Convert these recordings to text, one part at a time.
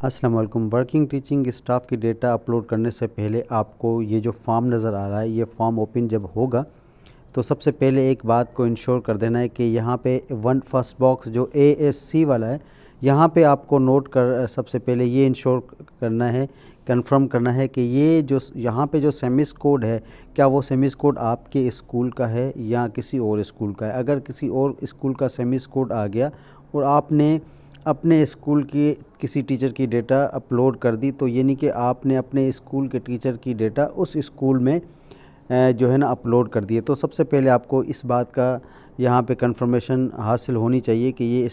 अस्सलाम वालेकुम। Working teaching staff की डेटा अपलोड करने से पहले आपको ये जो फॉर्म नज़र आ रहा है, ये फॉर्म ओपन जब होगा तो सबसे पहले एक बात को इंश्योर कर देना है कि यहाँ पे फर्स्ट बॉक्स जो ASC वाला है, यहाँ पे आपको नोट कर सबसे पहले ये इंश्योर करना है, कंफर्म करना है कि ये जो यहाँ पे जो सेमिस कोड है, क्या वो सेमिस कोड आपके स्कूल का है या किसी और स्कूल का है। अगर किसी और स्कूल का सेमिस कोड आ गया और आपने अपने स्कूल की किसी टीचर की डेटा अपलोड कर दी, तो ये नहीं कि आपने अपने स्कूल के टीचर की डेटा उस स्कूल में जो है ना अपलोड कर दिए। तो सबसे पहले आपको इस बात का यहाँ पे कंफर्मेशन हासिल होनी चाहिए कि ये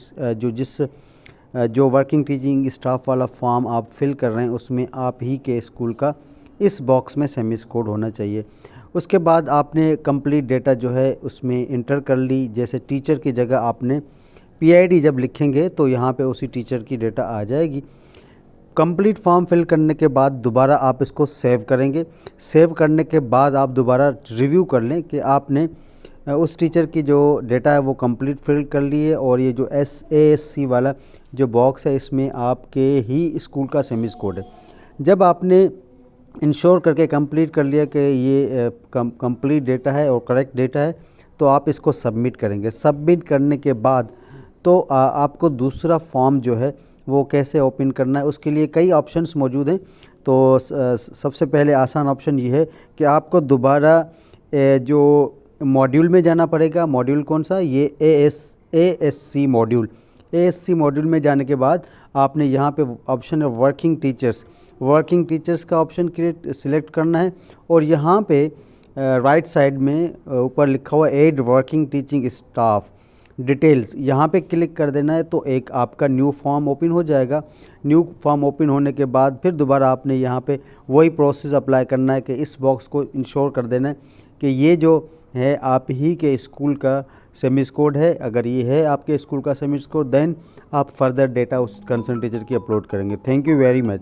जो वर्किंग टीचिंग स्टाफ वाला फॉर्म आप फिल कर रहे हैं उसमें आप ही के स्कूल का इस बॉक्स में सेमिस कोड होना चाहिए। उसके बाद आपने कंप्लीट डेटा जो है उसमें इंटर कर ली। जैसे टीचर की जगह आपने PID जब लिखेंगे तो यहाँ पे उसी टीचर की डेटा आ जाएगी। कंप्लीट फॉर्म फिल करने के बाद दोबारा आप इसको सेव करेंगे। सेव करने के बाद आप दोबारा रिव्यू कर लें कि आपने उस टीचर की जो डेटा है वो कंप्लीट फिल कर ली है और ये जो ASC वाला जो बॉक्स है इसमें आपके ही स्कूल का सेमिस कोड है। जब आपने इंश्योर करके कंप्लीट कर लिया कि ये कंप्लीट डेटा है और करेक्ट डेटा है, तो आप इसको सबमिट करेंगे। सबमिट करने के बाद तो आपको दूसरा फॉर्म जो है वो कैसे ओपन करना है, उसके लिए कई ऑप्शंस मौजूद हैं। तो सबसे पहले आसान ऑप्शन ये है कि आपको दोबारा जो मॉड्यूल में जाना पड़ेगा। मॉड्यूल कौन सा? ये ASC मॉड्यूल। ASC मॉड्यूल में जाने के बाद आपने यहाँ पे ऑप्शन है वर्किंग टीचर्स। वर्किंग टीचर्स का ऑप्शन सिलेक्ट करना है और यहाँ पे राइट साइड में ऊपर लिखा हुआ add working teaching staff details, यहाँ पे क्लिक कर देना है। तो एक आपका न्यू फॉर्म ओपन हो जाएगा। न्यू फॉर्म ओपन होने के बाद फिर दोबारा आपने यहाँ पे वही प्रोसेस अप्लाई करना है कि इस बॉक्स को इंश्योर कर देना है कि ये जो है आप ही के स्कूल का सेमिस कोड है। अगर ये है आपके स्कूल का सेमिस कोड, देन आप फर्दर डेटा उस कंसर्न टीचर की अपलोड करेंगे। Thank you very much.